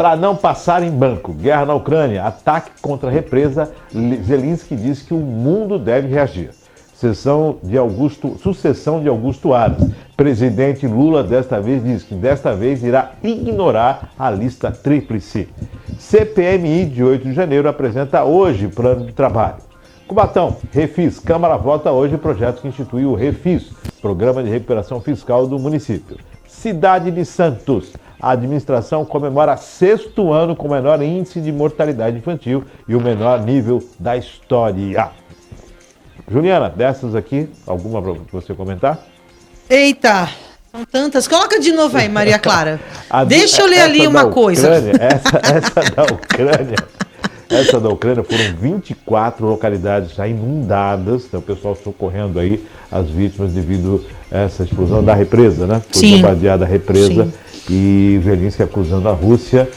Para não passar em branco, guerra na Ucrânia, ataque contra a represa, Zelensky diz que o mundo deve reagir. Sucessão de Augusto Aras. Presidente Lula desta vez diz que desta vez irá ignorar a lista tríplice. CPMI de 8 de janeiro apresenta hoje plano de trabalho. Cubatão, Refis. Câmara vota hoje o projeto que institui o Refis, Programa de Recuperação Fiscal do município. Cidade de Santos. A administração comemora 6º ano com o menor índice de mortalidade infantil e o menor nível da história. Juliana, dessas aqui, alguma para você comentar? Eita, são tantas. Coloca de novo aí, Maria Clara. Deixa eu ler ali uma coisa. Essa da Ucrânia foram 24 localidades já inundadas, então o pessoal socorrendo aí as vítimas devido a essa explosão da represa, né? Foi bombardeada a represa. Sim. E Zelensky acusando a Rússia.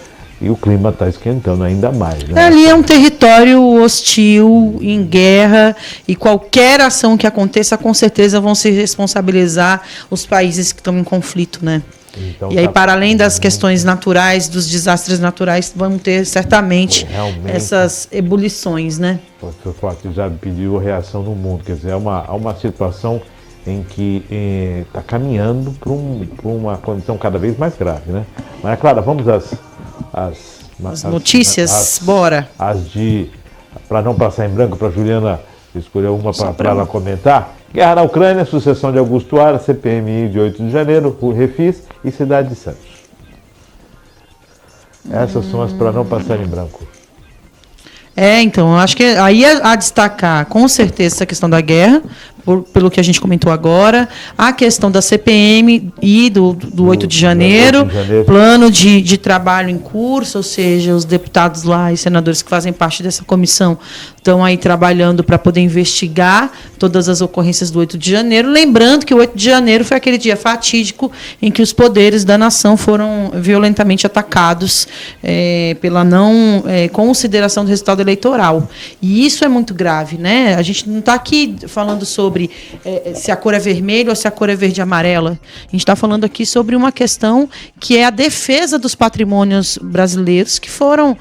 E o clima está esquentando ainda mais. Né? Ali é um território hostil, em guerra, e qualquer ação que aconteça, com certeza vão se responsabilizar os países que estão em conflito, né? Então, e aí, para além das questões naturais, dos desastres naturais, vão ter certamente essas ebulições, né? O fato já pediu reação no mundo, quer dizer, é uma situação em que está caminhando para uma condição cada vez mais grave, né? Mas, claro, vamos as notícias, bora. Para não passar em branco, para a Juliana escolher uma para ela comentar. Guerra na Ucrânia, sucessão de Augusto Aras, CPMI de 8 de janeiro, o Refis e Cidade de Santos. Essas são as para não passar em branco. Então, eu acho que aí a destacar, com certeza, essa questão da guerra, pelo que a gente comentou agora, a questão da CPM e do 8 de janeiro, plano de trabalho em curso, ou seja, os deputados lá e senadores que fazem parte dessa comissão estão aí trabalhando para poder investigar todas as ocorrências do 8 de janeiro, lembrando que o 8 de janeiro foi aquele dia fatídico em que os poderes da nação foram violentamente atacados pela não consideração do resultado eleitoral. E isso é muito grave, né? A gente não está aqui falando sobre se a cor é vermelha ou se a cor é verde e amarela. A gente está falando aqui sobre uma questão que é a defesa dos patrimônios brasileiros que foram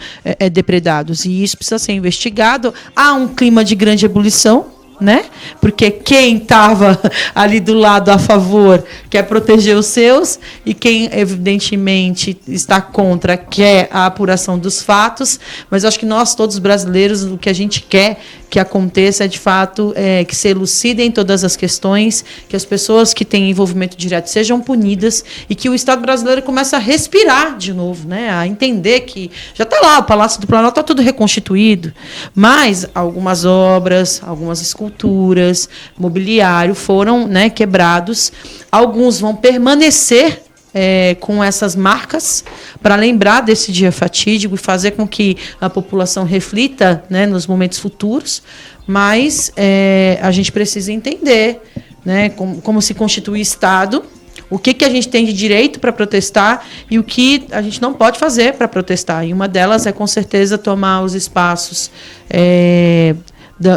depredados. E isso precisa ser investigado. Há um clima de grande ebulição, né? Porque quem estava ali do lado a favor quer proteger os seus e quem, evidentemente, está contra quer a apuração dos fatos. Mas eu acho que nós, todos brasileiros, o que a gente quer que aconteça é, de fato, que se elucidem todas as questões, que as pessoas que têm envolvimento direto sejam punidas e que o Estado brasileiro comece a respirar de novo, né? A entender que já está lá, o Palácio do Planalto está tudo reconstituído, mas algumas obras, algumas esculturas, mobiliário foram, né, quebrados. Alguns vão permanecer com essas marcas para lembrar desse dia fatídico e fazer com que a população reflita, né, nos momentos futuros, mas a gente precisa entender, né, como se constitui o Estado, o que a gente tem de direito para protestar e o que a gente não pode fazer para protestar. E uma delas é, com certeza, tomar os espaços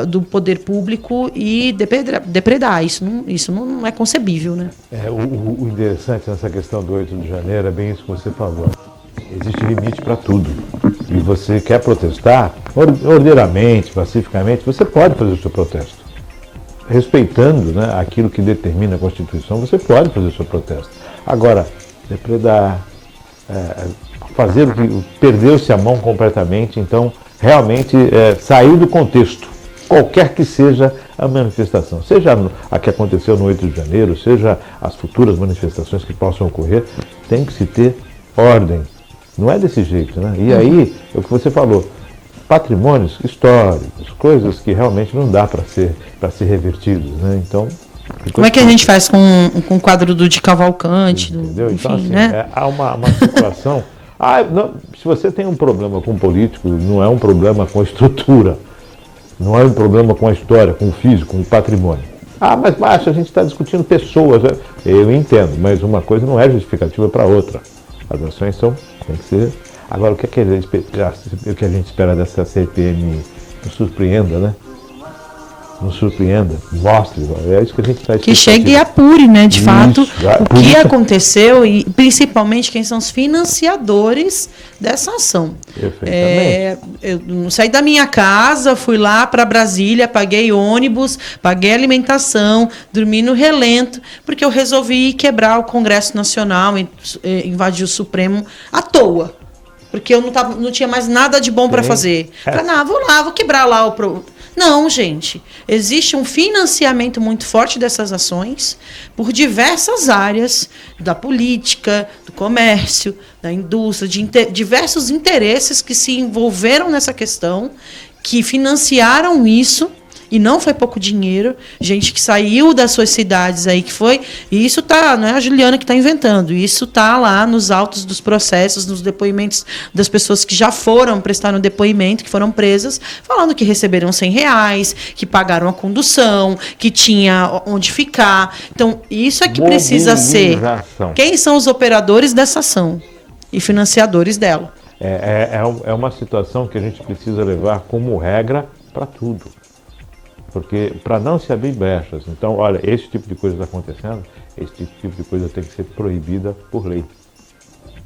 do poder público e depredar. Isso não é concebível, né? O interessante nessa questão do 8 de janeiro é bem isso que você falou. Existe limite para tudo. E você quer protestar ordeiramente, pacificamente, você pode fazer o seu protesto. Respeitando, né, aquilo que determina a Constituição, você pode fazer o seu protesto. Agora, depredar, fazer o que perdeu-se a mão completamente, então realmente sair do contexto. Qualquer que seja a manifestação, seja a que aconteceu no 8 de janeiro, seja as futuras manifestações que possam ocorrer, tem que se ter ordem. Não é desse jeito, né? E aí, é o que você falou, patrimônios históricos, coisas que realmente não dá para ser revertidos, né? Então, como é que a gente faz com o quadro de Cavalcante? Entendeu? Enfim, então, assim, né? Há uma situação... se você tem um problema com político, não é um problema com estrutura. Não é um problema com a história, com o físico, com o patrimônio. Mas a gente está discutindo pessoas. Eu entendo, mas uma coisa não é justificativa para outra. As ações tem que ser... Agora, o que a gente espera dessa CPMI? Nos surpreenda, né? nos surpreenda, mostre. É isso que a gente está Que chegue e apure, né, de fato, o que isso aconteceu e principalmente quem são os financiadores dessa ação. Eu saí da minha casa, fui lá para Brasília, paguei ônibus, paguei alimentação, dormi no relento, porque eu resolvi quebrar o Congresso Nacional, invadir o Supremo à toa. Porque eu não tinha mais nada de bom para fazer. Falei, não, vou lá, vou quebrar lá o... Não, gente. Existe um financiamento muito forte dessas ações por diversas áreas da política, do comércio, da indústria, diversos interesses que se envolveram nessa questão, que financiaram isso. E não foi pouco dinheiro, gente que saiu das suas cidades aí, que foi... E isso tá, não é a Juliana que está inventando, isso tá lá nos autos dos processos, nos depoimentos das pessoas que já foram prestar um depoimento, que foram presas, falando que receberam R$100, que pagaram a condução, que tinha onde ficar. Então, isso é que precisa ser. Quem são os operadores dessa ação e financiadores dela? É uma situação que a gente precisa levar como regra para tudo. Porque para não se abrir brechas. Então, olha, esse tipo de coisa está acontecendo, esse tipo de coisa tem que ser proibida por lei.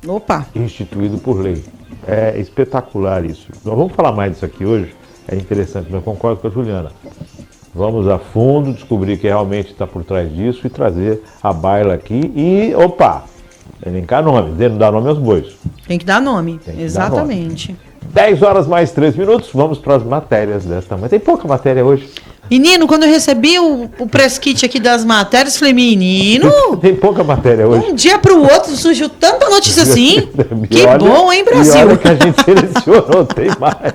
Opa! Instituído por lei. É espetacular isso. Nós vamos falar mais disso aqui hoje, é interessante, mas eu concordo com a Juliana. Vamos a fundo, descobrir que realmente está por trás disso e trazer a baila aqui e, elencar nome, dar nome aos bois. Tem que dar nome, exatamente. 10 horas mais 3 minutos, vamos para as matérias desta manhã. Tem pouca matéria hoje. Menino, quando eu recebi o press kit aqui das matérias, falei, menino... Tem pouca matéria hoje. Um dia para o outro surgiu tanta notícia assim. Que bom, hein, Brasil? E olha que a gente selecionou, tem mais.